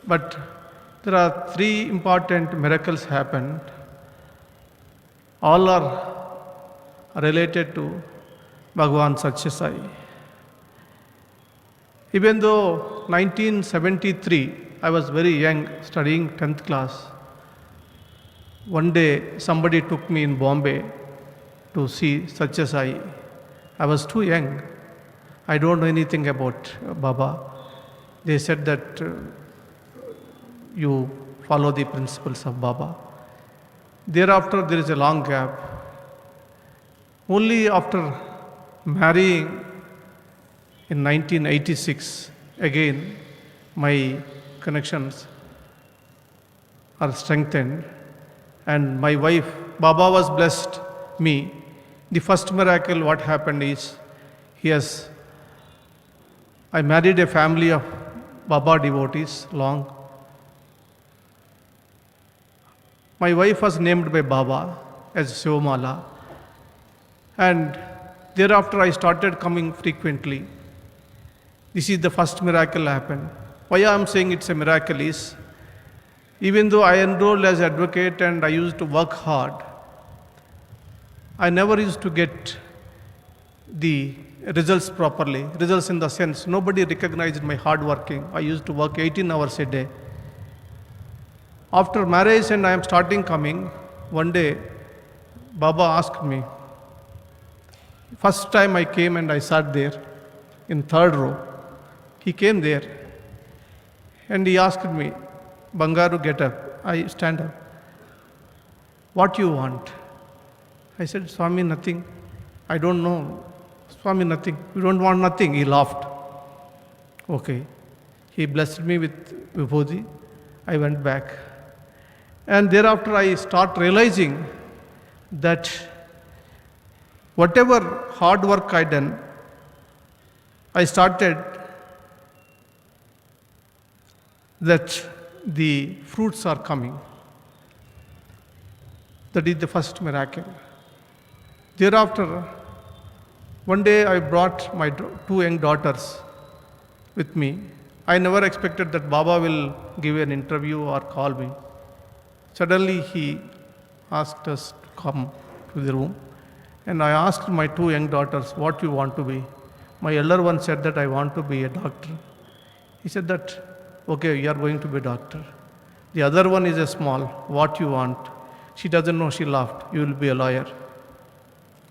But there are three important miracles happened. All are related to Bhagavan Satya Sai. Even though 1973, I was very young, studying 10th class. One day, somebody took me in Bombay to see Satya Sai. I was too young. I don't know anything about Baba. They said that you follow the principles of Baba. Thereafter, there is a long gap. Only after marrying in 1986, again, my connections are strengthened. And my wife, Baba was blessed me. The first miracle, what happened is, I married a family of Baba devotees, long. My wife was named by Baba as Shivamala. And thereafter I started coming frequently. This is the first miracle happened. Why I am saying it's a miracle is, even though I enrolled as advocate and I used to work hard, I never used to get the results properly. Results in the sense, nobody recognized my hard working. I used to work 18 hours a day. After marriage and I am starting coming, one day Baba asked me, first time I came and I sat there in third row. He came there and he asked me, Bangaru, get up. I stand up. What you want? I said, Swami, nothing. I don't know. Swami, nothing. You don't want nothing. He laughed. Okay. He blessed me with Vibhuti. I went back. And thereafter I start realizing that whatever hard work I done, I started that the fruits are coming. That is the first miracle. Thereafter, one day I brought my two young daughters with me. I never expected that Baba will give an interview or call me. Suddenly he asked us to come to the room. And I asked my two young daughters, what you want to be? My elder one said that I want to be a doctor. He said that, okay, you are going to be a doctor. The other one is a small, what you want? She doesn't know, she laughed, you will be a lawyer.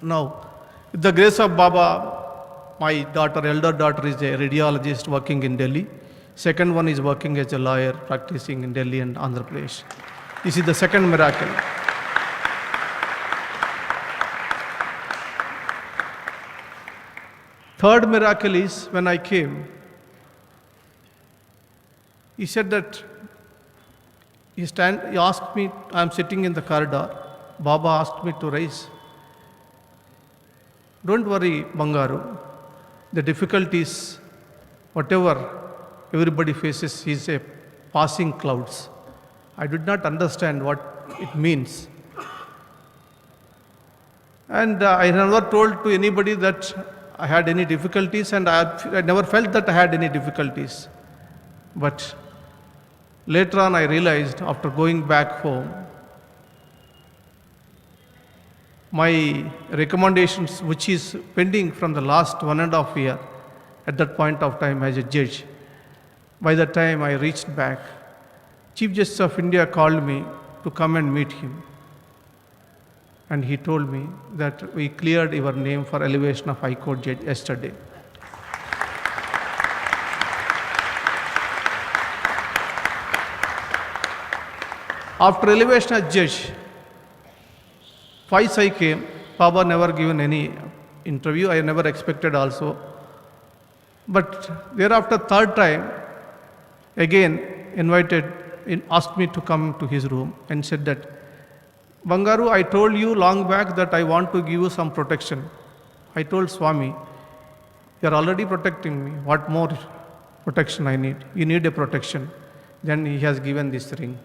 Now, with the grace of Baba, my daughter, elder daughter is a radiologist working in Delhi. Second one is working as a lawyer practicing in Delhi and Andhra Pradesh. This is the second miracle. Third miracle is when I came, he said that, he asked me, I am sitting in the corridor, Baba asked me to rise. Don't worry, Bangaru, the difficulties, whatever everybody faces is a passing clouds. I did not understand what it means. And I never told to anybody that I had any difficulties, and I never felt that I had any difficulties. But later on I realized, after going back home, my recommendations, which is pending from the last 1.5 years, at that point of time as a judge, by the time I reached back, Chief Justice of India called me to come and meet him. And he told me that we cleared your name for elevation of High Court judge yesterday. After elevation as judge, twice I came. Baba never given any interview. I never expected also. But thereafter, third time, again asked me to come to his room and said that, Bangaru, I told you long back that I want to give you some protection. I told Swami, you are already protecting me. What more protection I need? You need a protection. Then he has given this ring.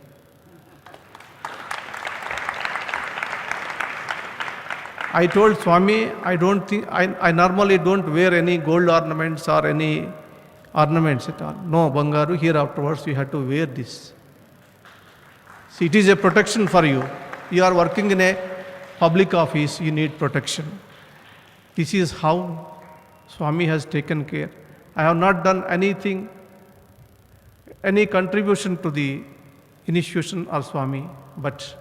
I told Swami, I normally don't wear any gold ornaments or any ornaments at all. No, Bangaru, here afterwards you have to wear this. See, it is a protection for you. You are working in a public office, you need protection. This is how Swami has taken care. I have not done anything, any contribution to the initiation of Swami, but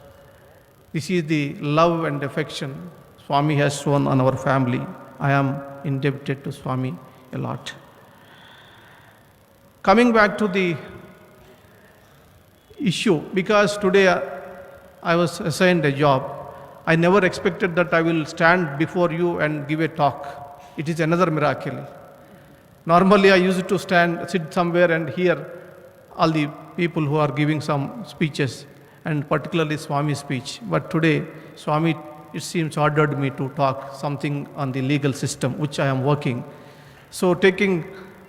this is the love and affection Swami has shown on our family. I am indebted to Swami a lot. Coming back to the issue, because today I was assigned a job, I never expected that I will stand before you and give a talk. It is another miracle. Normally I used to sit somewhere and hear all the people who are giving some speeches, and particularly Swami's speech. But today, Swami, it seems, ordered me to talk something on the legal system, which I am working. So taking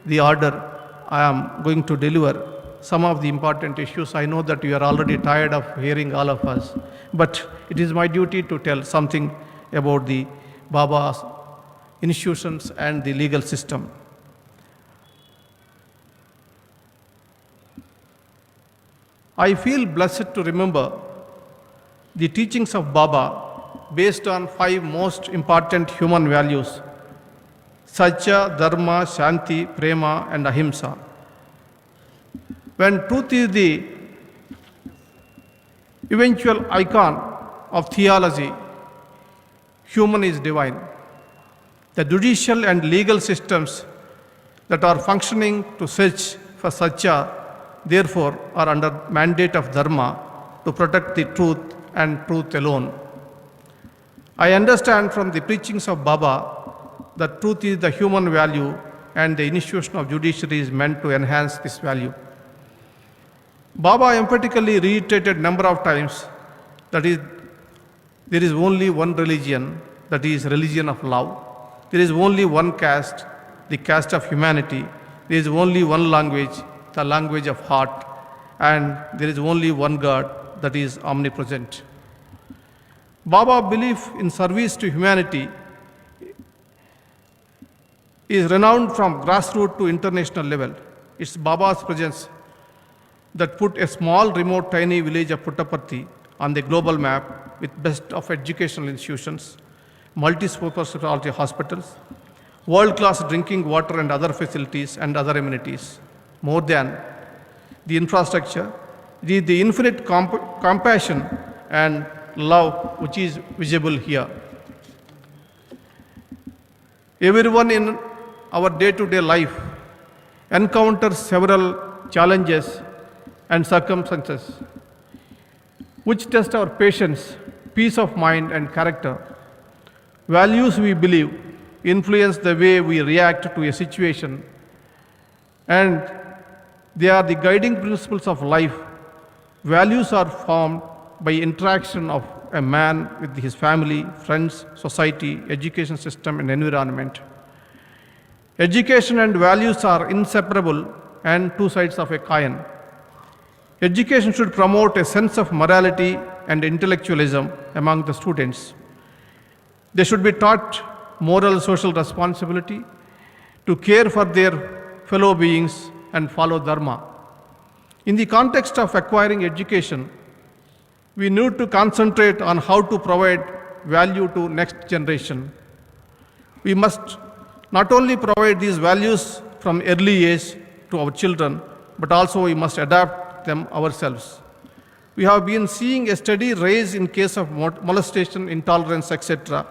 the order, I am going to deliver some of the important issues. I know that you are already tired of hearing all of us, but it is my duty to tell something about the Baba's institutions and the legal system. I feel blessed to remember the teachings of Baba based on 5 most important human values: Satya, Dharma, Shanti, Prema, and Ahimsa. When truth is the eventual icon of theology, human is divine. The judicial and legal systems that are functioning to search for Satya, therefore, are under mandate of Dharma to protect the truth and truth alone. I understand from the preachings of Baba that truth is the human value, and the institution of judiciary is meant to enhance this value. Baba emphatically reiterated number of times that there is only one religion, that is religion of love. There is only one caste, the caste of humanity. There is only one language, the language of heart, and there is only one God, that is omnipresent. Baba's belief in service to humanity is renowned from grassroots to international level. It's Baba's presence that put a small, remote, tiny village of Puttaparthi on the global map with best of educational institutions, multi-specialty hospitals, world-class drinking water and other facilities and other amenities. More than the infrastructure, it is the infinite compassion and love which is visible here. Everyone in our day-to-day life encounters several challenges and circumstances which test our patience, peace of mind, and character. Values, we believe, influence the way we react to a situation, and they are the guiding principles of life. Values are formed by interaction of a man with his family, friends, society, education system, and environment. Education and values are inseparable and two sides of a coin. Education should promote a sense of morality and intellectualism among the students. They should be taught moral social responsibility, to care for their fellow beings and follow Dharma. In the context of acquiring education, we need to concentrate on how to provide value to next generation. We must not only provide these values from early age to our children, but also we must adapt them ourselves. We have been seeing a steady rise in case of molestation, intolerance, etc.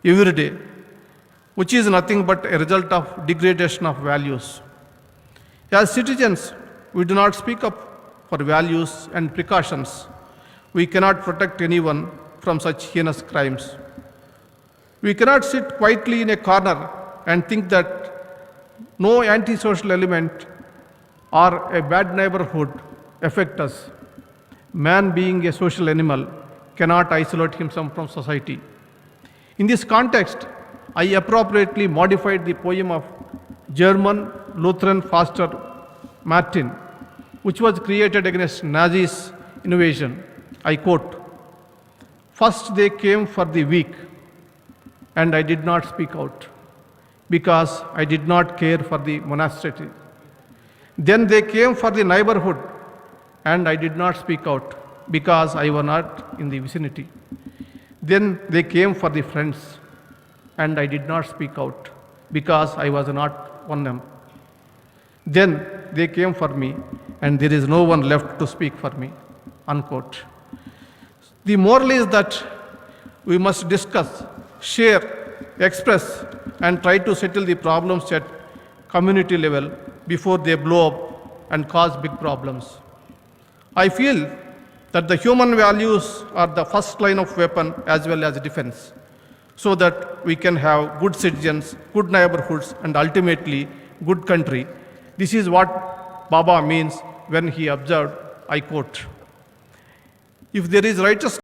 every day, which is nothing but a result of degradation of values. As citizens, we do not speak up for values and precautions. We cannot protect anyone from such heinous crimes. We cannot sit quietly in a corner and think that no antisocial element or a bad neighborhood affect us. Man, being a social animal, cannot isolate himself from society. In this context, I appropriately modified the poem of German Lutheran pastor Martin, which was created against Nazis' invasion. I quote, "First they came for the weak, and I did not speak out, because I did not care for the monastery. Then they came for the neighborhood, and I did not speak out because I was not in the vicinity. Then they came for the friends, and I did not speak out because I was not one of them. Then they came for me, and there is no one left to speak for me. Unquote. The moral is that we must discuss, share, express, and try to settle the problems at community level before they blow up and cause big problems. I feel that the human values are the first line of weapon as well as defense, so that we can have good citizens, good neighborhoods, and ultimately good country. This is what Baba means when he observed, I quote, "If there is righteous